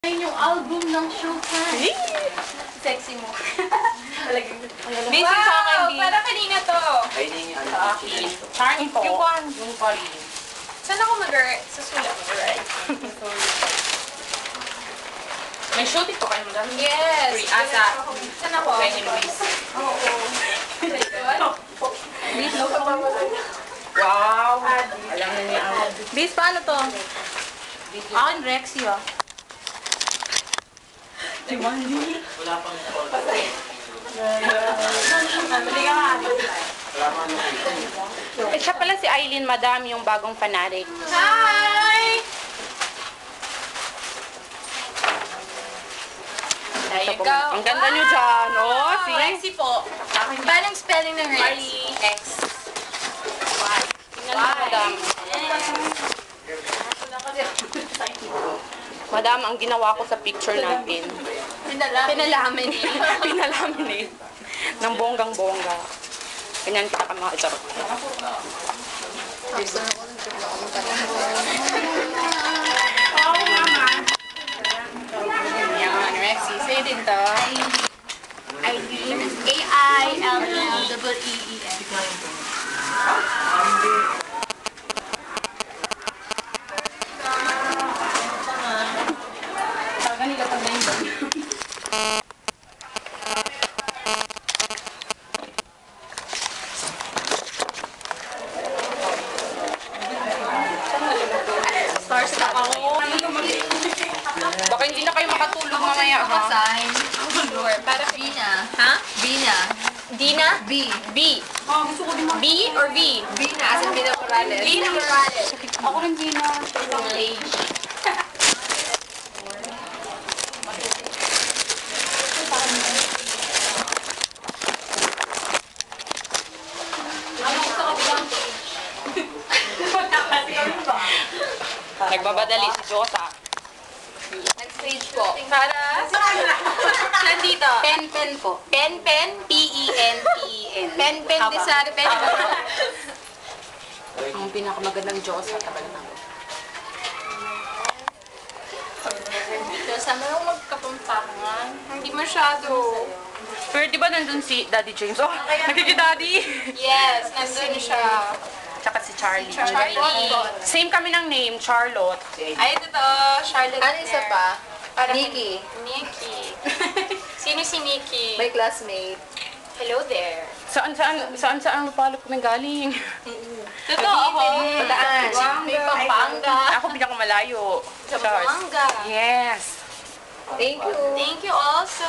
Ayun yung album ng Showtime. Sexy mo. Message sa akin, Wow! Di. Para kanina to. Ayun yung ano. Sa akin. Charm po. Yung pari. Saan ako Sa sulat. Right. May shoot ito kayo mo dami. Yes. Free asa. Saan ako? Penny Louise. Oo. Wow! Alam na niya ako. Bis, paano to? Akin, Rexy, ah. Si Mandy. Wala pang Nandali ka nga. Siya pala si Eileen, madam, yung bagong fanatic. Hi! There you go. Ang ganda nyo dyan, oh. See? Rexy po. Paano spelling ng Rexy? X. Y. Tingnan mo, madam. Madam, ang ginawa ko sa picture natin. Pinalamin. Pinalaminate. Ng bonggang-bongga. Ganyan kita ka mga charot. Yan, Rexy. Say din to. Eileen. A-I-L-L-E-E-N. Ganito pa na yung Stars na ako. Baka hindi na kayo makatulog mamaya, ha? Sign. Sure. Para Bina. Ha? Bina. Dina? B. B. Oh, gusto ko din B or B? Bina. As in Bina Morales. Bina Morales. Ako rin, Gina. Age. Nagbabadali si Josa. Next page po. Para? Nandito. Pen po. Pen. P-E-N-P-E-N. Pen de sa pen. Ang pinakamagandang Josa talaga na. So, sama yung magkapampangan. Hindi masyado. Pero di ba nandun si Daddy James? Oh, nagkiki-Daddy! Yes, nandun siya. Tsaka si Charlie. Charlie. Same kami ng name, Charlotte. Ay, ito to. Charlotte. Ano isa pa? Parang Nikki. Nikki. Sino si Nikki? My classmate. Hello there. Saan ang lupalop kami galing? Totoo ako. Bataan. May Pampanga. Ako pinakamalayo. Sa Pampanga. Yes. Thank you. Thank you also.